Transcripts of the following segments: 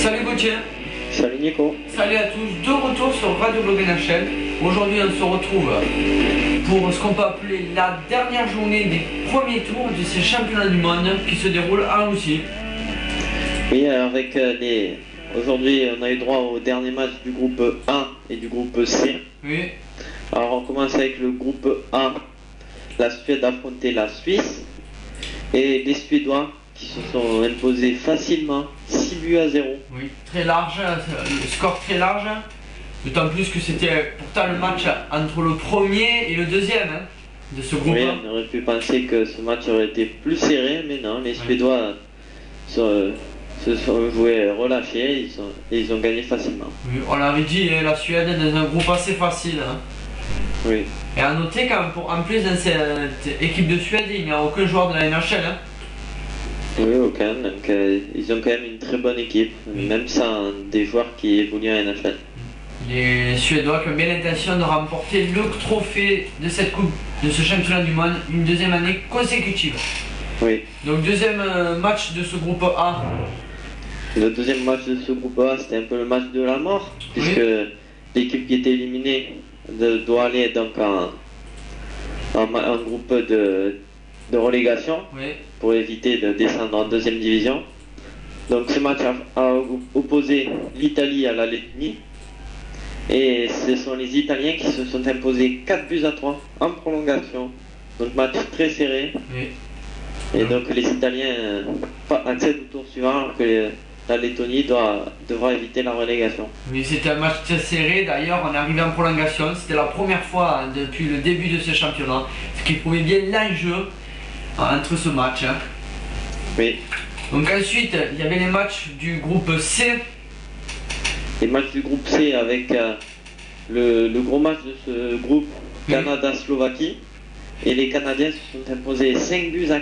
Salut Gauthier. Salut Nico. Salut à tous, de retour sur Radio Blog NHL. Aujourd'hui on se retrouve pour ce qu'on peut appeler la dernière journée des premiers tours de ces championnats du monde qui se déroulent en Russie. Oui, avec aujourd'hui on a eu droit au dernier match du groupe A et du groupe C. Oui. Alors on commence avec le groupe A. La Suède a affronté la Suisse et les Suédois qui se sont imposés facilement 6-0. Oui, très large, le score très large. D'autant plus que c'était pourtant le match entre le premier et le deuxième de ce groupe. Oui, on aurait pu penser que ce match aurait été plus serré, mais non, les Suédois se sont joués relâchés et ils ont gagné facilement. Oui, on l'avait dit, la Suède est dans un groupe assez facile. Oui. Et à noter qu'en plus dans cette équipe de Suède, il n'y a aucun joueur de la NHL. Oui, aucun. Donc ils ont quand même une très bonne équipe, même sans des joueurs qui évoluent en NHL. Les Suédois qui ont bien l'intention de remporter le trophée de cette coupe, de ce championnat du monde, une deuxième année consécutive. Oui. Donc deuxième match de ce groupe A. Le deuxième match de ce groupe A, c'était un peu le match de la mort, puisque l'équipe qui était éliminée doit aller donc en groupe de relégation pour éviter de descendre en deuxième division. Donc ce match a opposé l'Italie à la Lettonie. Et ce sont les Italiens qui se sont imposés 4-3 en prolongation. Donc match très serré. Oui. Et donc les Italiens accèdent au tour suivant alors que la Lettonie devra éviter la relégation. Oui, c'était un match très serré. D'ailleurs, on est arrivé en prolongation. C'était la première fois depuis le début de ce championnat. Ce qui prouvait bien l'enjeu entre ce match. Oui. Donc ensuite, il y avait les matchs du groupe C. Les matchs du groupe C avec le gros match de ce groupe, Canada-Slovaquie. Et les Canadiens se sont imposés 5-4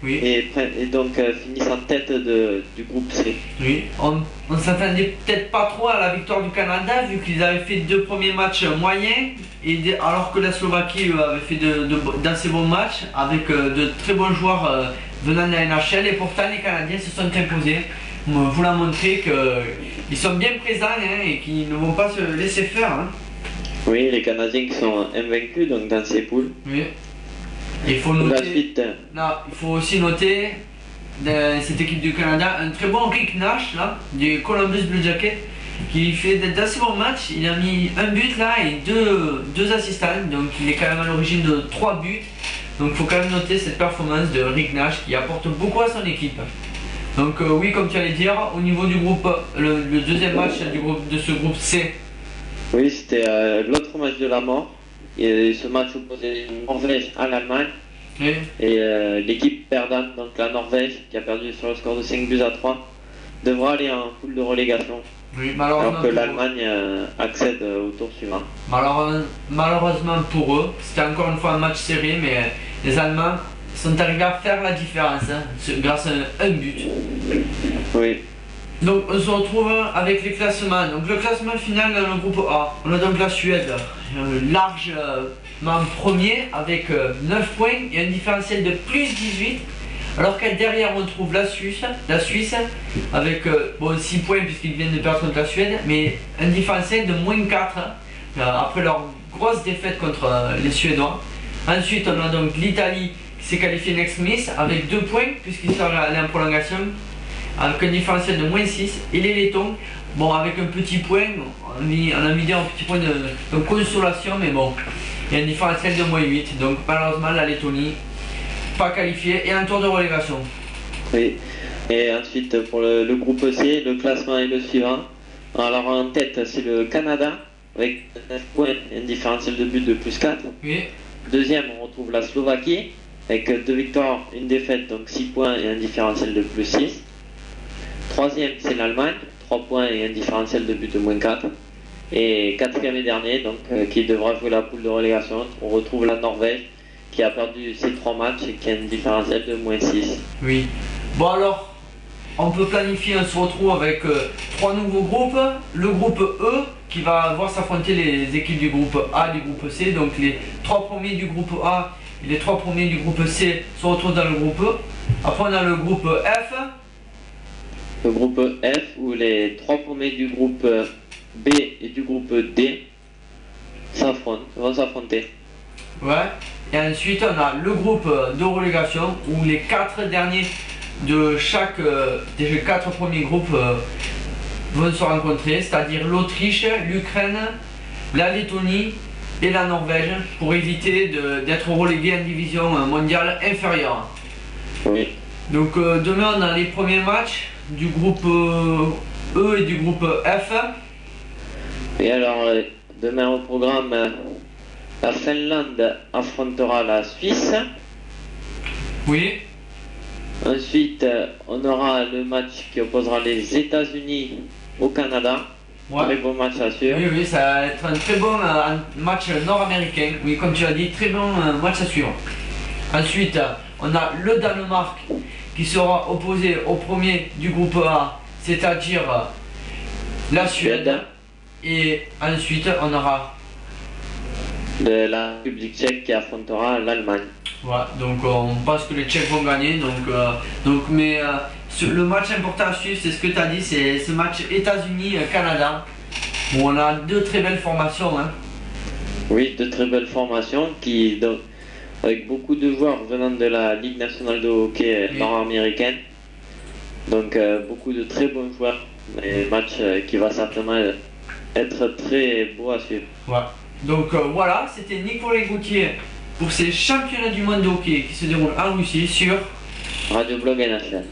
et donc finissent en tête du groupe C. Oui. On s'attendait peut-être pas trop à la victoire du Canada vu qu'ils avaient fait deux premiers matchs moyens alors que la Slovaquie avait fait d'assez bons matchs avec de très bons joueurs venant de la NHL et pourtant les Canadiens se sont imposés. Voulant montrer qu'ils sont bien présents et qu'ils ne vont pas se laisser faire. Oui, les Canadiens qui sont invaincus donc dans ces poules. Oui. Il faut noter. Il faut aussi noter dans cette équipe du Canada un très bon Rick Nash là, du Columbus Blue Jackets qui fait d'assez bons matchs. Il a mis un but là et deux assistants, donc il est quand même à l'origine de 3 buts. Donc il faut quand même noter cette performance de Rick Nash qui apporte beaucoup à son équipe. Donc oui, comme tu allais dire, au niveau du groupe, le deuxième match de ce groupe C. Oui, c'était l'autre match de la mort. Et ce match opposait la Norvège à l'Allemagne. Oui. Et l'équipe perdante, donc la Norvège, qui a perdu sur le score de 5-3, devra aller en poule de relégation. Oui, alors que l'Allemagne accède au tour suivant. Malheureusement pour eux, c'était encore une fois un match serré, mais les Allemands sont arrivés à faire la différence grâce à un but. Oui. Donc on se retrouve avec les classements. Donc le classement final dans le groupe A. On a donc la Suède largement premier avec 9 points et un différentiel de plus 18. Alors qu'à derrière on trouve la Suisse avec 6 points puisqu'ils viennent de perdre contre la Suède, mais un différentiel de moins 4 après leur grosse défaite contre les Suédois. Ensuite on a donc l'Italie qui s'est qualifiée next miss avec 2 points puisqu'ils sont allés en prolongation avec un différentiel de moins 6. Et les Lettons, avec un petit point, on a mis un petit point de consolation, mais bon, il y a un différentiel de moins 8. Donc malheureusement la Lettonie pas qualifiée et un tour de relégation. Oui, et ensuite pour le groupe C, le classement est le suivant. Alors en tête c'est le Canada avec 9 points et un différentiel de but de plus 4. Oui. Deuxième on retrouve la Slovaquie avec 2 victoires, 1 défaite, donc 6 points et un différentiel de plus 6. Troisième c'est l'Allemagne, 3 points et un différentiel de but de moins 4. Et quatrième et dernier, donc qui devra jouer la poule de relégation, on retrouve la Norvège qui a perdu ses 3 matchs et qui a un différentiel de moins 6. Oui. Bon alors, on peut planifier, on se retrouve avec 3 nouveaux groupes. Le groupe E qui va voir s'affronter les équipes du groupe A et du groupe C. Donc les 3 premiers du groupe A et les 3 premiers du groupe C se retrouvent dans le groupe E. Après on a le groupe F le groupe F où les 3 premiers du groupe B et du groupe D vont s'affronter. Ouais. Et ensuite, on a le groupe de relégation où les 4 derniers de chaque des 4 premiers groupes vont se rencontrer, c'est-à-dire l'Autriche, l'Ukraine, la Lettonie et la Norvège pour éviter d'être relégués en division mondiale inférieure. Oui. Donc demain on a les premiers matchs du groupe E et du groupe F. Et alors demain au programme, la Finlande affrontera la Suisse. Oui. Ensuite on aura le match qui opposera les États-Unis au Canada. Ouais. Très bon match à suivre. Oui, oui, ça va être un très bon match nord-américain. Oui, comme tu as dit, très bon match à suivre. Ensuite, on a le Danemark qui sera opposé au premier du groupe A, c'est-à-dire la Suède. Et ensuite, on aura de la République tchèque qui affrontera l'Allemagne. Ouais, donc on pense que les Tchèques vont gagner. Le match important à suivre, c'est ce que tu as dit, c'est ce match États-Unis-Canada. Bon, on a 2 très belles formations. Hein. Oui, de très belles formations avec beaucoup de joueurs venant de la Ligue nationale de hockey nord-américaine. Donc beaucoup de très bons joueurs. Un match qui va certainement être très beau à suivre. Ouais. Donc voilà, c'était Nicolas Gauthier pour ces championnats du monde de hockey qui se déroulent en Russie sur Radio Blog NHL.